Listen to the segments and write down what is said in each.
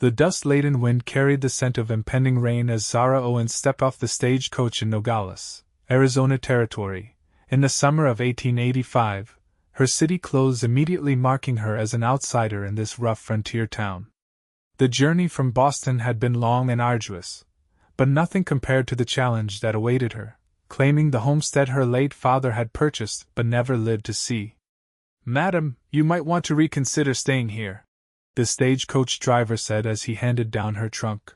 The dust-laden wind carried the scent of impending rain as Zara Owens stepped off the stagecoach in Nogales, Arizona Territory, in the summer of 1885, her city clothes immediately marking her as an outsider in this rough frontier town. The journey from Boston had been long and arduous, but nothing compared to the challenge that awaited her, claiming the homestead her late father had purchased but never lived to see. "Madam, you might want to reconsider staying here," the stagecoach driver said as he handed down her trunk.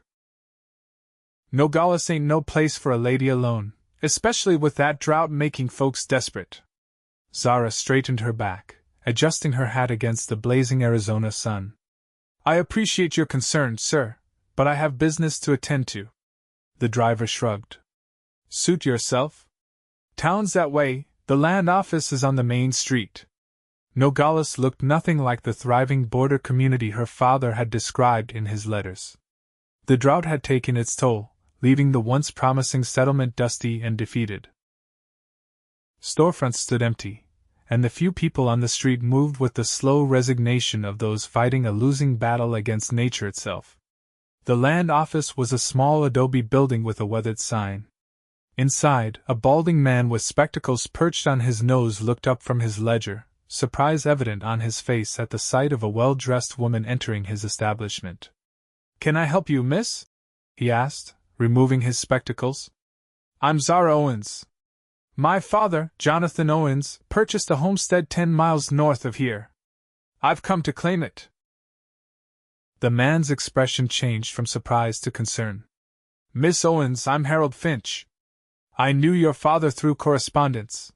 "Nogales ain't no place for a lady alone, especially with that drought making folks desperate." Zara straightened her back, adjusting her hat against the blazing Arizona sun. "I appreciate your concern, sir, but I have business to attend to." The driver shrugged. "Suit yourself? Town's that way, the land office is on the main street." Nogales looked nothing like the thriving border community her father had described in his letters. The drought had taken its toll, leaving the once promising settlement dusty and defeated. Storefronts stood empty, and the few people on the street moved with the slow resignation of those fighting a losing battle against nature itself. The land office was a small adobe building with a weathered sign. Inside, a balding man with spectacles perched on his nose looked up from his ledger, surprise evident on his face at the sight of a well-dressed woman entering his establishment. "Can I help you, miss?" he asked, removing his spectacles. "I'm Zara Owens. My father, Jonathan Owens, purchased a homestead 10 miles north of here. I've come to claim it." The man's expression changed from surprise to concern. "Miss Owens, I'm Harold Finch. I knew your father through correspondence.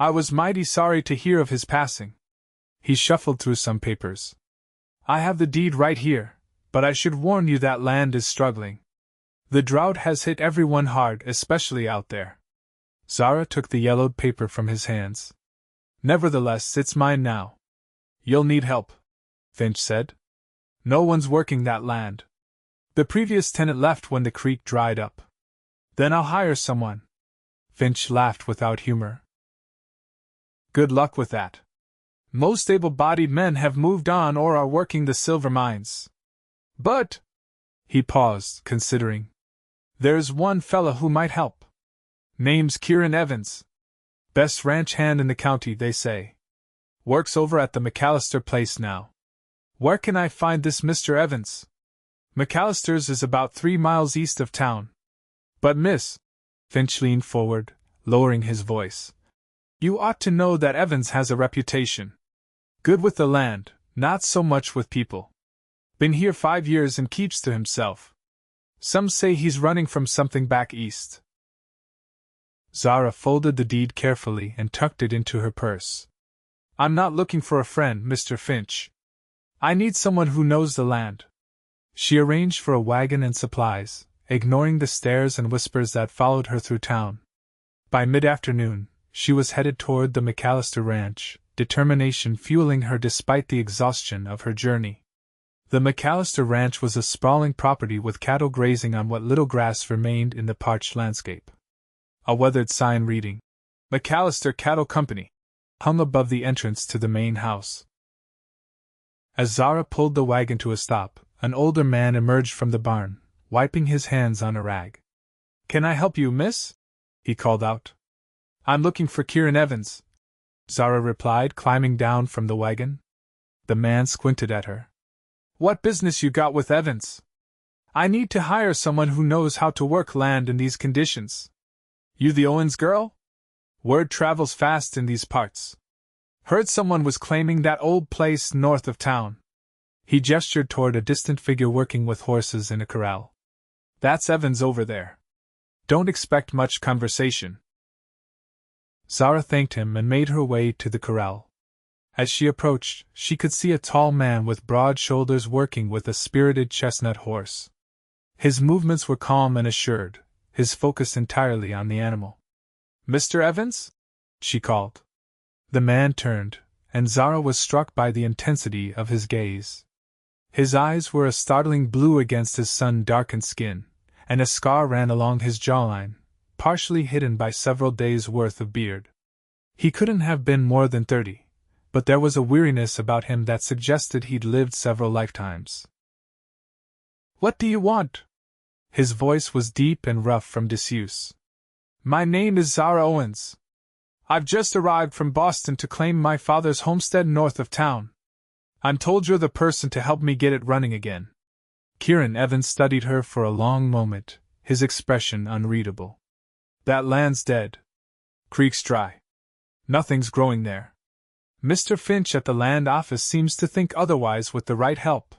I was mighty sorry to hear of his passing." He shuffled through some papers. "I have the deed right here, but I should warn you that land is struggling. The drought has hit everyone hard, especially out there." Zara took the yellowed paper from his hands. "Nevertheless, it's mine now." "You'll need help," Finch said. "No one's working that land. The previous tenant left when the creek dried up." "Then I'll hire someone." Finch laughed without humor. "Good luck with that. Most able-bodied men have moved on or are working the silver mines. But," he paused, considering, "there's one fella who might help. Name's Kieran Evans. Best ranch hand in the county, they say. Works over at the McAllister place now. Where can I find this Mr. Evans?" "McAllister's is about 3 miles east of town." "But miss," Finch leaned forward, lowering his voice, "you ought to know that Evans has a reputation. Good with the land, not so much with people. Been here 5 years and keeps to himself. Some say he's running from something back east." Zara folded the deed carefully and tucked it into her purse. "I'm not looking for a friend, Mr. Finch. I need someone who knows the land." She arranged for a wagon and supplies, ignoring the stares and whispers that followed her through town. By mid-afternoon, she was headed toward the McAllister ranch, determination fueling her despite the exhaustion of her journey. The McAllister ranch was a sprawling property with cattle grazing on what little grass remained in the parched landscape. A weathered sign reading, "McAllister Cattle Company," hung above the entrance to the main house. As Zara pulled the wagon to a stop, an older man emerged from the barn, wiping his hands on a rag. "Can I help you, miss?" he called out. "I'm looking for Kieran Evans," Zara replied, climbing down from the wagon. The man squinted at her. "What business you got with Evans?" "I need to hire someone who knows how to work land in these conditions." "You the Owens girl? Word travels fast in these parts. Heard someone was claiming that old place north of town." He gestured toward a distant figure working with horses in a corral. "That's Evans over there. Don't expect much conversation." Zara thanked him and made her way to the corral. As she approached, she could see a tall man with broad shoulders working with a spirited chestnut horse. His movements were calm and assured, his focus entirely on the animal. "Mr. Evans?" she called. The man turned, and Zara was struck by the intensity of his gaze. His eyes were a startling blue against his sun-darkened skin, and a scar ran along his jawline, partially hidden by several days' worth of beard. He couldn't have been more than 30, but there was a weariness about him that suggested he'd lived several lifetimes. What do you want? His voice was deep and rough from disuse. My name is Zara Owens. I've just arrived from Boston to claim my father's homestead north of town. I'm told you're the person to help me get it running again. Kieran Evans studied her for a long moment, his expression unreadable. That land's dead. Creek's dry. Nothing's growing there. Mr. Finch at the land office seems to think otherwise with the right help.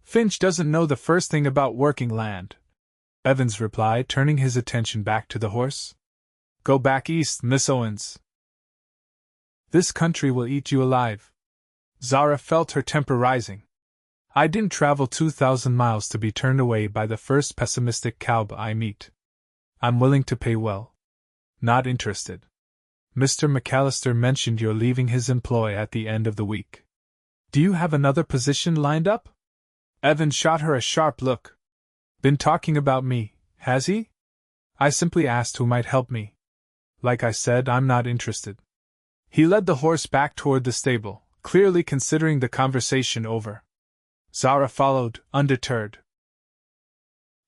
Finch doesn't know the first thing about working land, Evans replied, turning his attention back to the horse. Go back east, Miss Owens. This country will eat you alive. Zara felt her temper rising. I didn't travel 2,000 miles to be turned away by the first pessimistic cowboy I meet. I'm willing to pay well. Not interested. Mr. McAllister mentioned you're leaving his employ at the end of the week. Do you have another position lined up? Evans shot her a sharp look. Been talking about me, has he? I simply asked who might help me. Like I said, I'm not interested. He led the horse back toward the stable, clearly considering the conversation over. Zara followed, undeterred.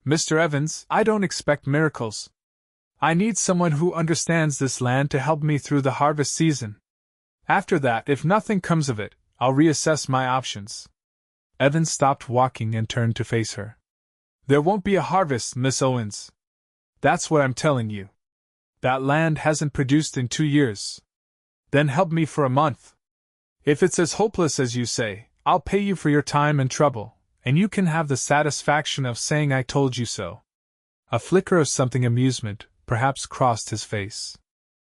Mr. Evans, I don't expect miracles. I need someone who understands this land to help me through the harvest season. After that, if nothing comes of it, I'll reassess my options. Evans stopped walking and turned to face her. There won't be a harvest, Miss Owens. That's what I'm telling you. That land hasn't produced in 2 years. Then help me for a month. If it's as hopeless as you say, I'll pay you for your time and trouble, and you can have the satisfaction of saying I told you so. A flicker of something amusement perhaps crossed his face.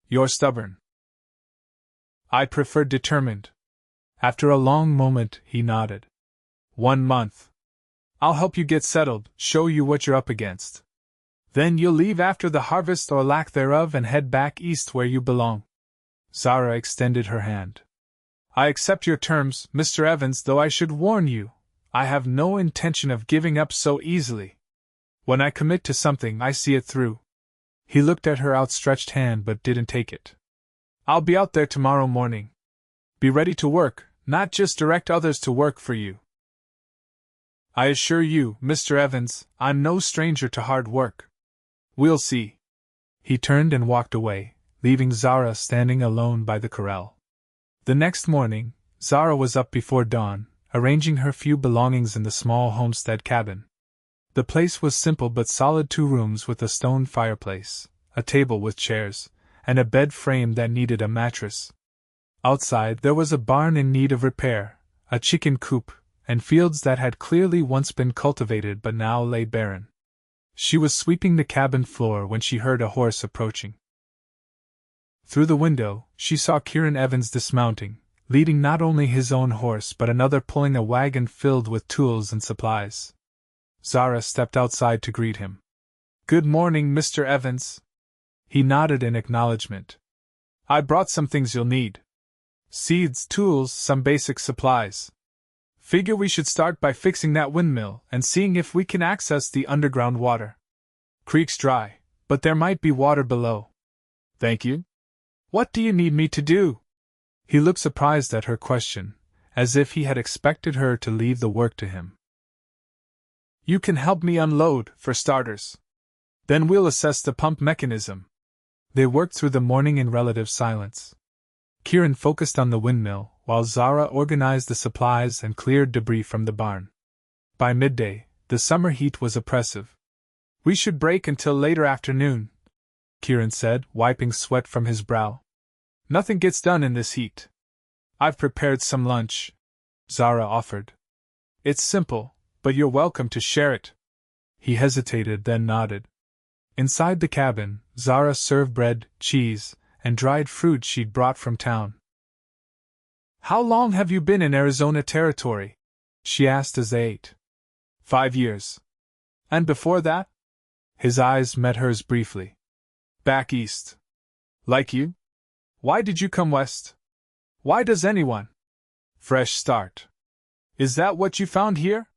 You're stubborn. I prefer determined. After a long moment, he nodded. 1 month. I'll help you get settled, show you what you're up against. Then you'll leave after the harvest or lack thereof and head back east where you belong. Zara extended her hand. I accept your terms, Mr. Evans, though I should warn you, I have no intention of giving up so easily. When I commit to something, I see it through. He looked at her outstretched hand but didn't take it. I'll be out there tomorrow morning. Be ready to work, not just direct others to work for you. I assure you, Mr. Evans, I'm no stranger to hard work. We'll see. He turned and walked away, leaving Zara standing alone by the corral. The next morning, Zara was up before dawn, arranging her few belongings in the small homestead cabin. The place was simple but solid, 2 rooms with a stone fireplace, a table with chairs, and a bed frame that needed a mattress. Outside there was a barn in need of repair, a chicken coop, and fields that had clearly once been cultivated but now lay barren. She was sweeping the cabin floor when she heard a horse approaching. Through the window, she saw Kieran Evans dismounting, leading not only his own horse but another pulling a wagon filled with tools and supplies. Zara stepped outside to greet him. Good morning, Mr. Evans. He nodded in acknowledgement. I brought some things you'll need. Seeds, tools, some basic supplies. Figure we should start by fixing that windmill and seeing if we can access the underground water. Creek's dry, but there might be water below. Thank you. What do you need me to do? He looked surprised at her question, as if he had expected her to leave the work to him. You can help me unload, for starters. Then we'll assess the pump mechanism. They worked through the morning in relative silence. Kieran focused on the windmill, while Zara organized the supplies and cleared debris from the barn. By midday, the summer heat was oppressive. We should break until later afternoon, Kieran said, wiping sweat from his brow. Nothing gets done in this heat. I've prepared some lunch, Zara offered. It's simple, but you're welcome to share it. He hesitated, then nodded. Inside the cabin, Zara served bread, cheese, and dried fruit she'd brought from town. How long have you been in Arizona Territory? She asked as they ate. 5 years. And before that? His eyes met hers briefly. Back east. Like you? Why did you come west? Why does anyone? Fresh start. Is that what you found here?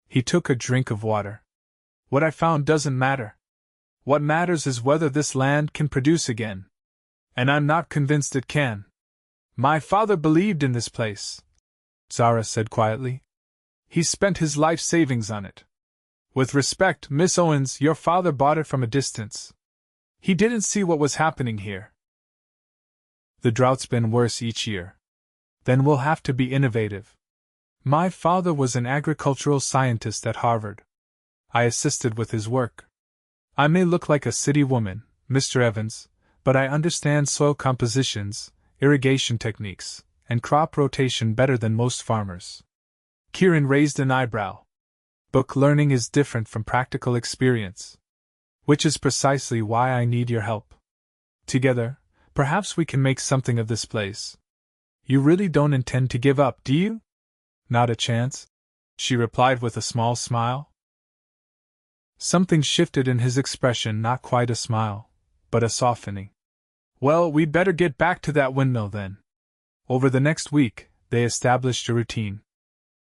He took a drink of water. What I found doesn't matter. What matters is whether this land can produce again. And I'm not convinced it can. My father believed in this place, Zara said quietly. He spent his life savings on it. With respect, Miss Owens, your father bought it from a distance. He didn't see what was happening here. The drought's been worse each year. Then we'll have to be innovative. My father was an agricultural scientist at Harvard. I assisted with his work. I may look like a city woman, Mr. Evans, but I understand soil compositions, irrigation techniques, and crop rotation better than most farmers. Kieran raised an eyebrow. Book learning is different from practical experience. Which is precisely why I need your help. Together, perhaps we can make something of this place. You really don't intend to give up, do you? Not a chance, she replied with a small smile. Something shifted in his expression, not quite a smile, but a softening. Well, we'd better get back to that windmill then. Over the next week, they established a routine.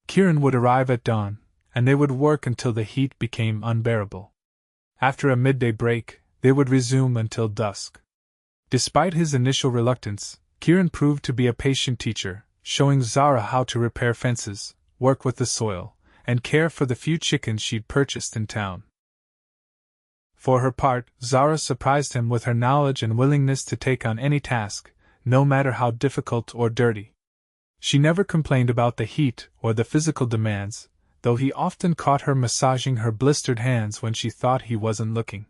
Kieran would arrive at dawn, and they would work until the heat became unbearable. After a midday break, they would resume until dusk. Despite his initial reluctance, Kieran proved to be a patient teacher, showing Zara how to repair fences, work with the soil, and care for the few chickens she'd purchased in town. For her part, Zara surprised him with her knowledge and willingness to take on any task, no matter how difficult or dirty. She never complained about the heat or the physical demands, though he often caught her massaging her blistered hands when she thought he wasn't looking.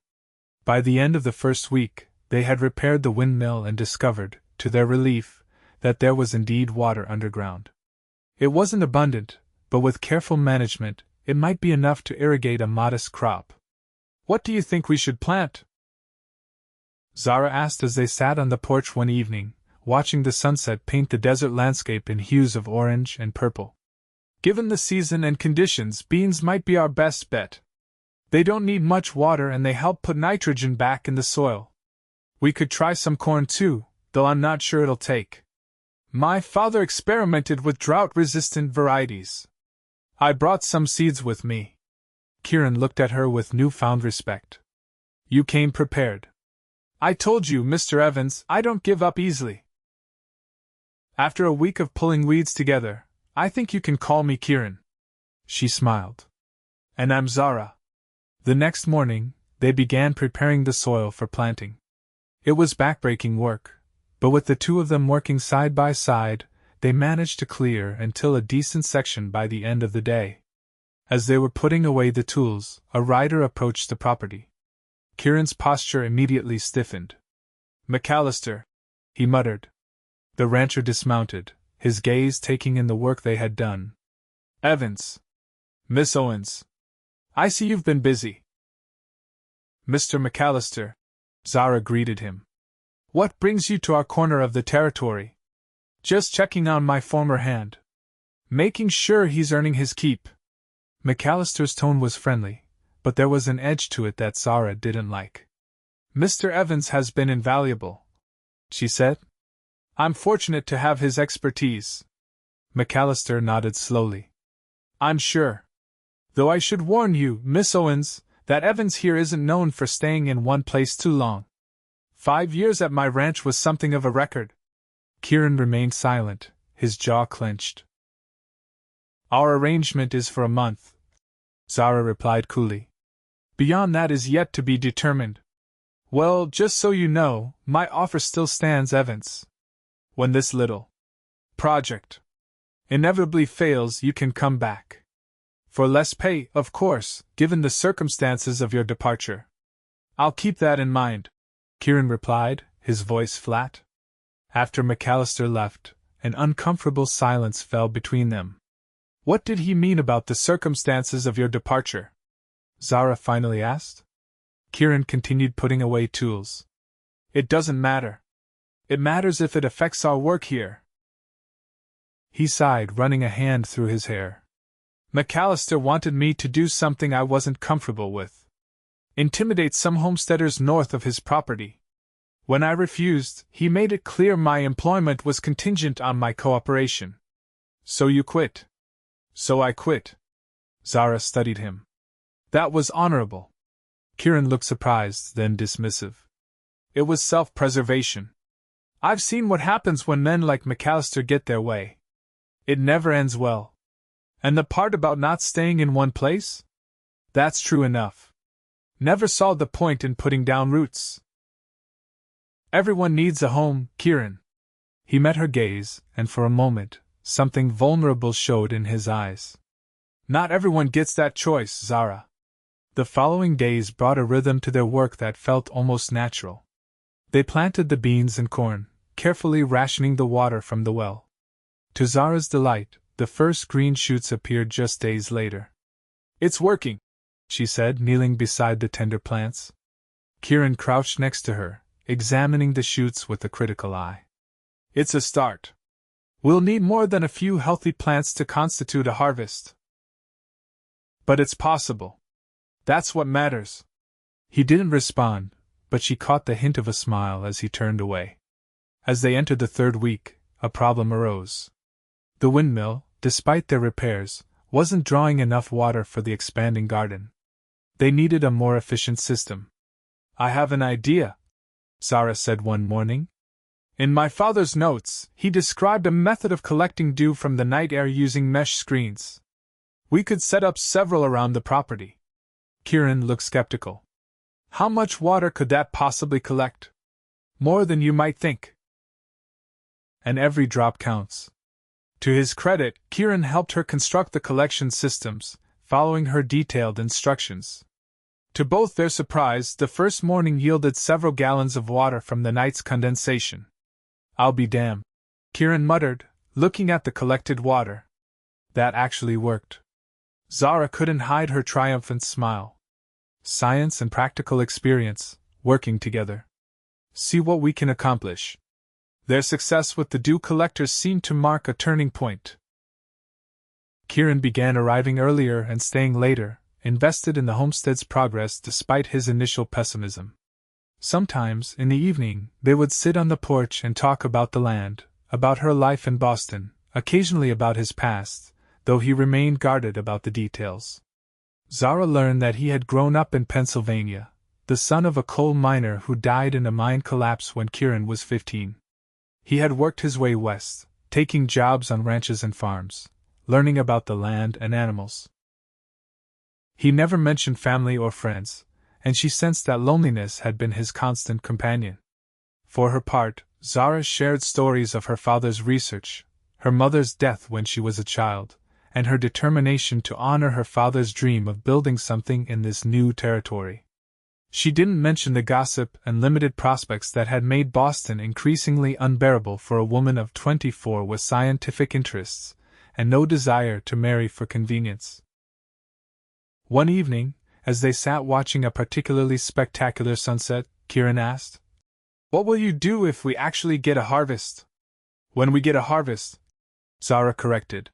By the end of the first week, they had repaired the windmill and discovered, to their relief, that there was indeed water underground. It wasn't abundant, but with careful management, it might be enough to irrigate a modest crop. What do you think we should plant? Zara asked as they sat on the porch one evening, watching the sunset paint the desert landscape in hues of orange and purple. Given the season and conditions, beans might be our best bet. They don't need much water and they help put nitrogen back in the soil. We could try some corn too, though I'm not sure it'll take. My father experimented with drought-resistant varieties. I brought some seeds with me. Kieran looked at her with newfound respect. You came prepared. I told you, Mr. Evans, I don't give up easily. After a week of pulling weeds together, I think you can call me Kieran. She smiled. And I'm Zara. The next morning, they began preparing the soil for planting. It was backbreaking work, but with the two of them working side by side, they managed to clear until a decent section by the end of the day. As they were putting away the tools, a rider approached the property. Kieran's posture immediately stiffened. McAllister, he muttered. The rancher dismounted, his gaze taking in the work they had done. Evans. Miss Owens. I see you've been busy. Mr. McAllister, Zara greeted him. What brings you to our corner of the territory? Just checking on my former hand. Making sure he's earning his keep. McAllister's tone was friendly, but there was an edge to it that Zara didn't like. Mr. Evans has been invaluable, she said. I'm fortunate to have his expertise. McAllister nodded slowly. I'm sure. Though I should warn you, Miss Owens, that Evans here isn't known for staying in one place too long. 5 years at my ranch was something of a record. Kieran remained silent, his jaw clenched. Our arrangement is for a month, Zara replied coolly. Beyond that is yet to be determined. Well, just so you know, my offer still stands, Evans. When this little project inevitably fails, you can come back. For less pay, of course, given the circumstances of your departure. I'll keep that in mind, Kieran replied, his voice flat. After McAllister left, an uncomfortable silence fell between them. What did he mean about the circumstances of your departure? Zara finally asked. Kieran continued putting away tools. It doesn't matter. It matters if it affects our work here. He sighed, running a hand through his hair. McAllister wanted me to do something I wasn't comfortable with. Intimidate some homesteaders north of his property. When I refused, he made it clear my employment was contingent on my cooperation. So you quit? So I quit. Zara studied him. That was honorable. Kieran looked surprised, then dismissive. It was self-preservation. I've seen what happens when men like McAllister get their way. It never ends well. And the part about not staying in one place? That's true enough. Never saw the point in putting down roots. Everyone needs a home, Kieran. He met her gaze, and for a moment, something vulnerable showed in his eyes. Not everyone gets that choice, Zara. The following days brought a rhythm to their work that felt almost natural. They planted the beans and corn, carefully rationing the water from the well. To Zara's delight, the first green shoots appeared just days later. It's working, she said, kneeling beside the tender plants. Kieran crouched next to her, examining the shoots with a critical eye. It's a start. We'll need more than a few healthy plants to constitute a harvest. But it's possible. That's what matters. He didn't respond, but she caught the hint of a smile as he turned away. As they entered the third week, a problem arose. The windmill, despite their repairs, wasn't drawing enough water for the expanding garden. They needed a more efficient system. I have an idea, Zara said one morning. In my father's notes, he described a method of collecting dew from the night air using mesh screens. We could set up several around the property. Kieran looked skeptical. How much water could that possibly collect? More than you might think. And every drop counts. To his credit, Kieran helped her construct the collection systems, following her detailed instructions. To both their surprise, the first morning yielded several gallons of water from the night's condensation. I'll be damned, Kieran muttered, looking at the collected water. That actually worked. Zara couldn't hide her triumphant smile. Science and practical experience, working together. See what we can accomplish. Their success with the dew collectors seemed to mark a turning point. Kieran began arriving earlier and staying later, invested in the homestead's progress despite his initial pessimism. Sometimes, in the evening, they would sit on the porch and talk about the land, about her life in Boston, occasionally about his past, though he remained guarded about the details. Zara learned that he had grown up in Pennsylvania, the son of a coal miner who died in a mine collapse when Kieran was 15. He had worked his way west, taking jobs on ranches and farms, learning about the land and animals. He never mentioned family or friends, and she sensed that loneliness had been his constant companion. For her part, Zara shared stories of her father's research, her mother's death when she was a child, and her determination to honor her father's dream of building something in this new territory. She didn't mention the gossip and limited prospects that had made Boston increasingly unbearable for a woman of 24 with scientific interests, and no desire to marry for convenience. One evening, as they sat watching a particularly spectacular sunset, Kieran asked, "What will you do if we actually get a harvest?" "When we get a harvest," Zara corrected.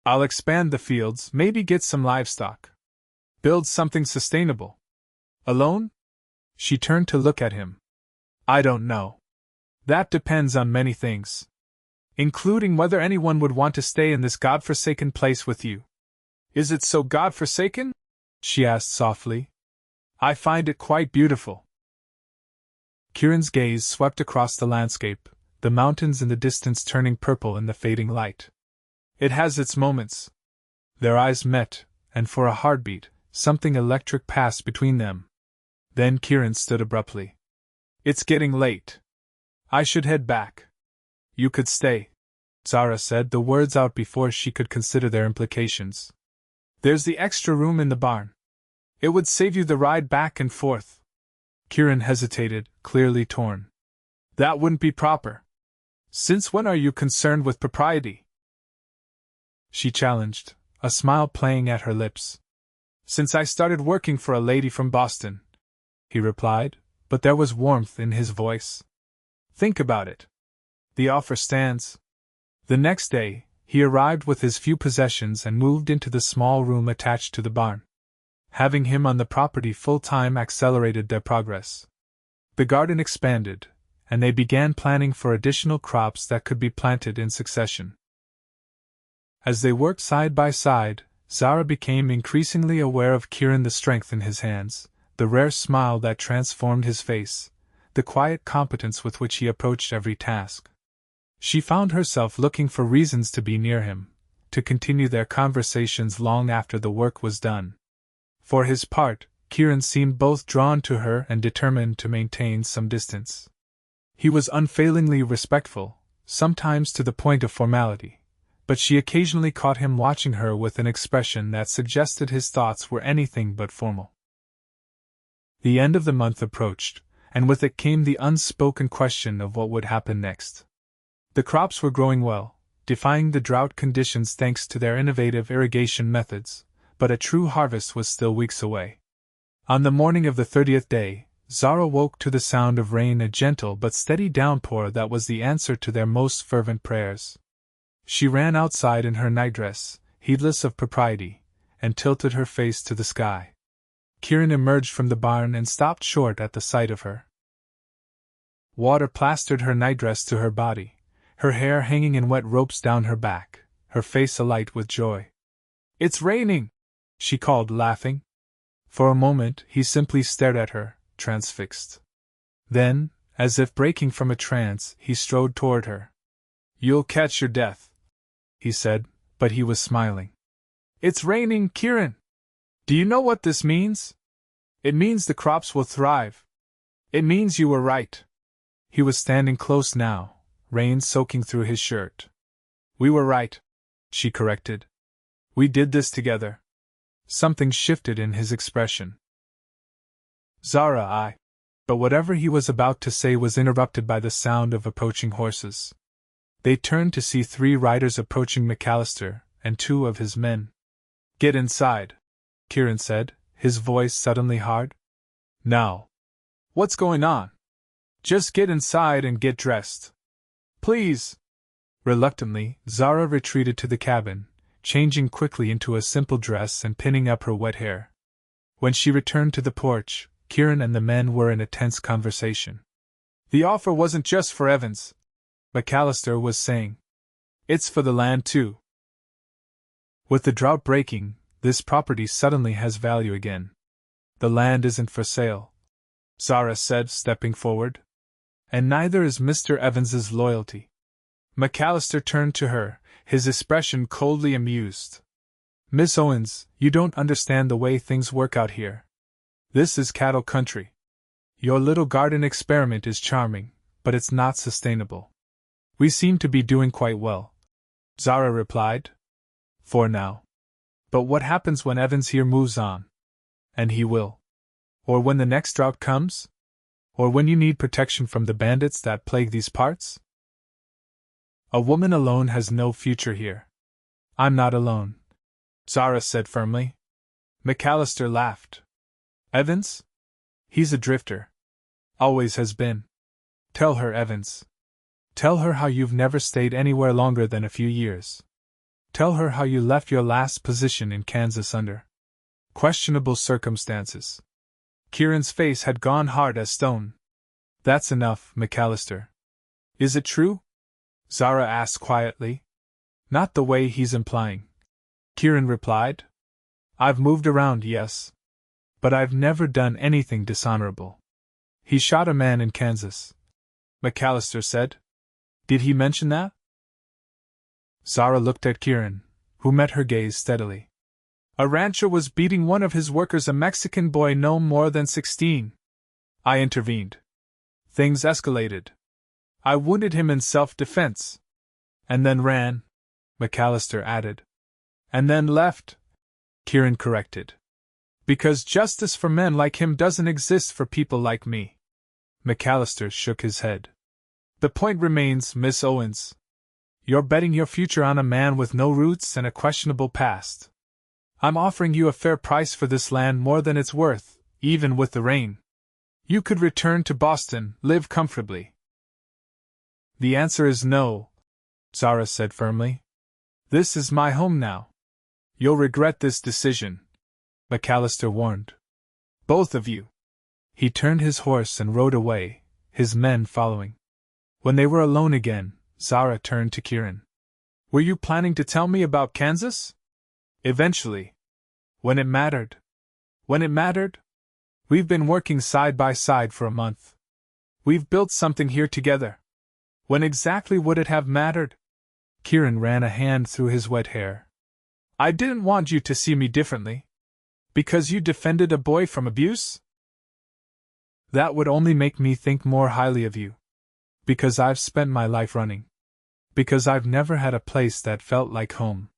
"I'll expand the fields, maybe get some livestock. Build something sustainable." "Alone?" She turned to look at him. "I don't know. That depends on many things. Including whether anyone would want to stay in this godforsaken place with you." "Is it so godforsaken?" she asked softly. "I find it quite beautiful." Kieran's gaze swept across the landscape, the mountains in the distance turning purple in the fading light. "It has its moments." Their eyes met, and for a heartbeat, something electric passed between them. Then Kieran stood abruptly. "It's getting late. I should head back." "You could stay," Zara said, the words out before she could consider their implications. "There's the extra room in the barn. It would save you the ride back and forth." Kieran hesitated, clearly torn. "That wouldn't be proper. Since when are you concerned with propriety?" She challenged, a smile playing at her lips. "Since I started working for a lady from Boston," he replied, but there was warmth in his voice. "Think about it. The offer stands." The next day, he arrived with his few possessions and moved into the small room attached to the barn. Having him on the property full-time accelerated their progress. The garden expanded, and they began planning for additional crops that could be planted in succession. As they worked side by side, Zara became increasingly aware of Kieran, the strength in his hands, the rare smile that transformed his face, the quiet competence with which he approached every task. She found herself looking for reasons to be near him, to continue their conversations long after the work was done. For his part, Kieran seemed both drawn to her and determined to maintain some distance. He was unfailingly respectful, sometimes to the point of formality, but she occasionally caught him watching her with an expression that suggested his thoughts were anything but formal. The end of the month approached, and with it came the unspoken question of what would happen next. The crops were growing well, defying the drought conditions thanks to their innovative irrigation methods, but a true harvest was still weeks away. On the morning of the 30th day, Zara woke to the sound of rain, a gentle but steady downpour that was the answer to their most fervent prayers. She ran outside in her nightdress, heedless of propriety, and tilted her face to the sky. Kieran emerged from the barn and stopped short at the sight of her. Water plastered her nightdress to her body, her hair hanging in wet ropes down her back, her face alight with joy. "It's raining!" she called, laughing. For a moment he simply stared at her, transfixed. Then, as if breaking from a trance, he strode toward her. "You'll catch your death," he said, but he was smiling. "It's raining, Kieran! Do you know what this means? It means the crops will thrive. It means you were right." He was standing close now, rain soaking through his shirt. "We were right," she corrected. "We did this together." Something shifted in his expression. "Zara, But whatever he was about to say was interrupted by the sound of approaching horses. They turned to see 3 riders approaching McAllister and 2 of his men. "Get inside," Kieran said, his voice suddenly hard. "Now. What's going on? Just get inside and get dressed. Please." Reluctantly, Zara retreated to the cabin, changing quickly into a simple dress and pinning up her wet hair. When she returned to the porch, Kieran and the men were in a tense conversation. "The offer wasn't just for Evans," McAllister was saying. "It's for the land too. With the drought breaking, this property suddenly has value again. The land isn't for sale," Zara said, stepping forward. "And neither is Mr. Evans's loyalty." McAllister turned to her, his expression coldly amused. "Miss Owens, you don't understand the way things work out here. This is cattle country. Your little garden experiment is charming, but it's not sustainable." "We seem to be doing quite well," Zara replied. "For now. But what happens when Evans here moves on? And he will. Or when the next drought comes? Or when you need protection from the bandits that plague these parts? A woman alone has no future here." "I'm not alone," Zara said firmly. McAllister laughed. "Evans? He's a drifter. Always has been. Tell her, Evans. Tell her how you've never stayed anywhere longer than a few years. Tell her how you left your last position in Kansas under questionable circumstances." Kieran's face had gone hard as stone. "That's enough, McAllister." "Is it true?" Zara asked quietly. "Not the way he's implying," Kieran replied. "I've moved around, yes. But I've never done anything dishonorable." "He shot a man in Kansas," McAllister said. "Did he mention that?" Zara looked at Kieran, who met her gaze steadily. "A rancher was beating one of his workers, a Mexican boy no more than 16. I intervened. Things escalated. I wounded him in self-defense. And then ran," McAllister added. "And then left," Kieran corrected. "Because justice for men like him doesn't exist for people like me." McAllister shook his head. "The point remains, Miss Owens. You're betting your future on a man with no roots and a questionable past. I'm offering you a fair price for this land, more than it's worth, even with the rain. You could return to Boston, live comfortably." "The answer is no," Zara said firmly. "This is my home now. You'll regret this decision," McAllister warned. "Both of you." He turned his horse and rode away, his men following. When they were alone again, Zara turned to Kieran. "Were you planning to tell me about Kansas?" "Eventually. When it mattered." "When it mattered?" "We've been working side by side for a month. We've built something here together. When exactly would it have mattered?" Kieran ran a hand through his wet hair. "I didn't want you to see me differently. Because you defended a boy from abuse? That would only make me think more highly of you. Because I've spent my life running. Because I've never had a place that felt like home.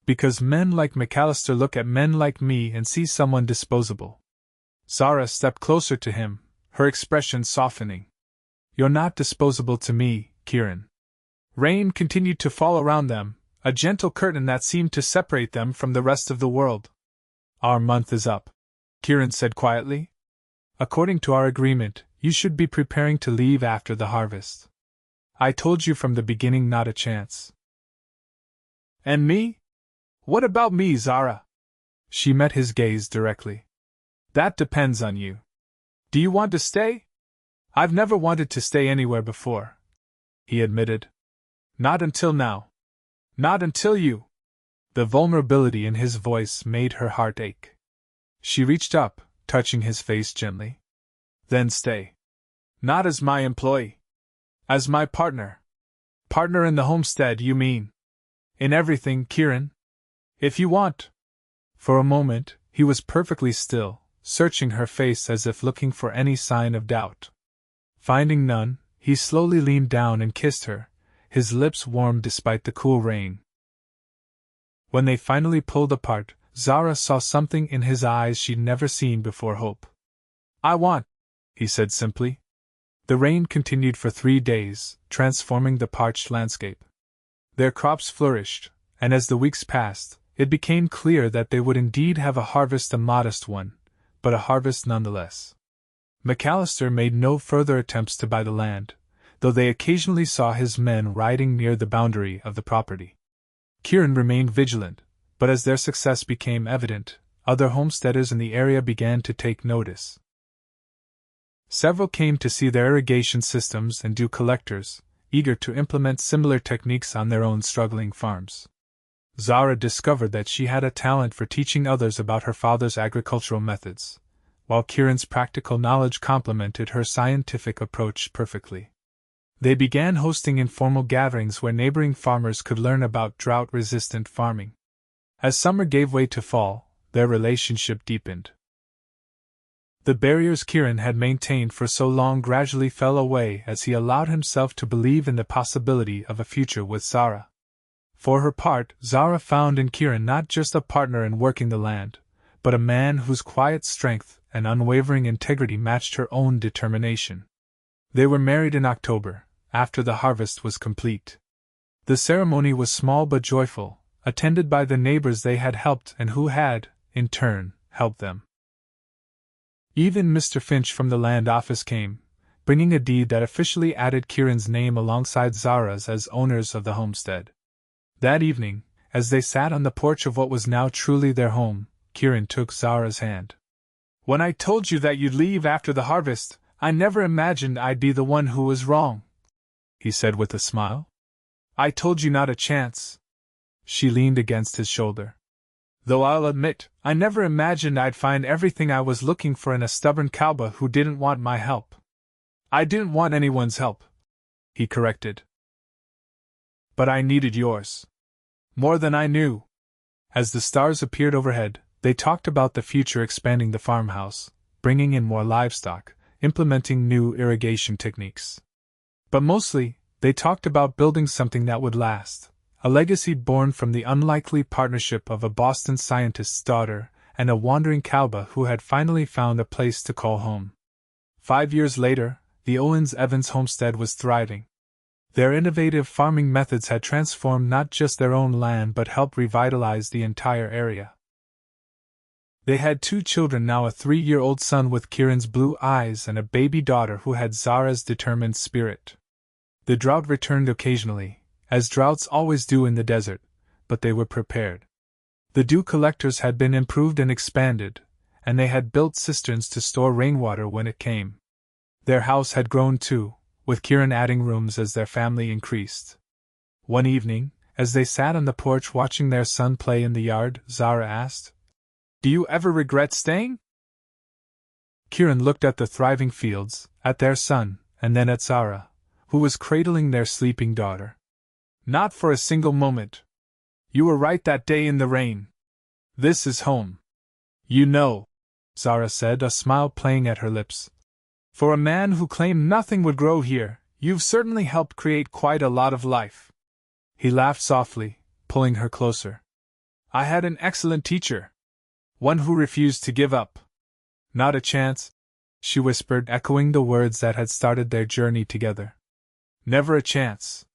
Because men like McAllister look at men like me and see someone disposable. Zara stepped closer to him, her expression softening. You're not disposable to me, Kieran. Rain continued to fall around them, a gentle curtain that seemed to separate them from the rest of the world. Our month is up, Kieran said quietly. According to our agreement, you should be preparing to leave after the harvest. I told you from the beginning not a chance. And me? What about me, Zara? She met his gaze directly. That depends on you. Do you want to stay? I've never wanted to stay anywhere before, he admitted. Not until now. Not until you. The vulnerability in his voice made her heart ache. She reached up, touching his face gently. Then stay. Not as my employee. As my partner. Partner in the homestead, you mean? In everything, Kieran? If you want. For a moment, he was perfectly still, searching her face as if looking for any sign of doubt. Finding none, he slowly leaned down and kissed her, his lips warm despite the cool rain. When they finally pulled apart, Zara saw something in his eyes she'd never seen before. Hope. I want, he said simply. The rain continued for 3 days, transforming the parched landscape. Their crops flourished, and as the weeks passed, it became clear that they would indeed have a harvest, a modest one, but a harvest nonetheless. McAllister made no further attempts to buy the land, though they occasionally saw his men riding near the boundary of the property. Kieran remained vigilant, but as their success became evident, other homesteaders in the area began to take notice. Several came to see their irrigation systems and dew collectors, eager to implement similar techniques on their own struggling farms. Zara discovered that she had a talent for teaching others about her father's agricultural methods, while Kieran's practical knowledge complemented her scientific approach perfectly. They began hosting informal gatherings where neighboring farmers could learn about drought-resistant farming. As summer gave way to fall, their relationship deepened. The barriers Kieran had maintained for so long gradually fell away as he allowed himself to believe in the possibility of a future with Zara. For her part, Zara found in Kieran not just a partner in working the land, but a man whose quiet strength and unwavering integrity matched her own determination. They were married in October, after the harvest was complete. The ceremony was small but joyful, attended by the neighbors they had helped and who had, in turn, helped them. Even Mr. Finch from the land office came, bringing a deed that officially added Kieran's name alongside Zara's as owners of the homestead. That evening, as they sat on the porch of what was now truly their home, Kieran took Zara's hand. When I told you that you'd leave after the harvest, I never imagined I'd be the one who was wrong, he said with a smile. I told you not a chance. She leaned against his shoulder. Though I'll admit, I never imagined I'd find everything I was looking for in a stubborn cowboy who didn't want my help. I didn't want anyone's help, he corrected. But I needed yours. More than I knew. As the stars appeared overhead, they talked about the future, expanding the farmhouse, bringing in more livestock, implementing new irrigation techniques. But mostly, they talked about building something that would last, a legacy born from the unlikely partnership of a Boston scientist's daughter and a wandering cowboy who had finally found a place to call home. 5 years later, the Owens-Evans homestead was thriving. Their innovative farming methods had transformed not just their own land but helped revitalize the entire area. They had 2 children now, a 3-year-old son with Kieran's blue eyes and a baby daughter who had Zara's determined spirit. The drought returned occasionally, as droughts always do in the desert, but they were prepared. The dew collectors had been improved and expanded, and they had built cisterns to store rainwater when it came. Their house had grown too, with Kieran adding rooms as their family increased. One evening, as they sat on the porch watching their son play in the yard, Zara asked, "Do you ever regret staying?" Kieran looked at the thriving fields, at their son, and then at Zara, who was cradling their sleeping daughter. "Not for a single moment. You were right that day in the rain. This is home. You know, Zara said, a smile playing at her lips. For a man who claimed nothing would grow here, you've certainly helped create quite a lot of life. He laughed softly, pulling her closer. I had an excellent teacher. One who refused to give up. Not a chance, she whispered, echoing the words that had started their journey together. Never a chance.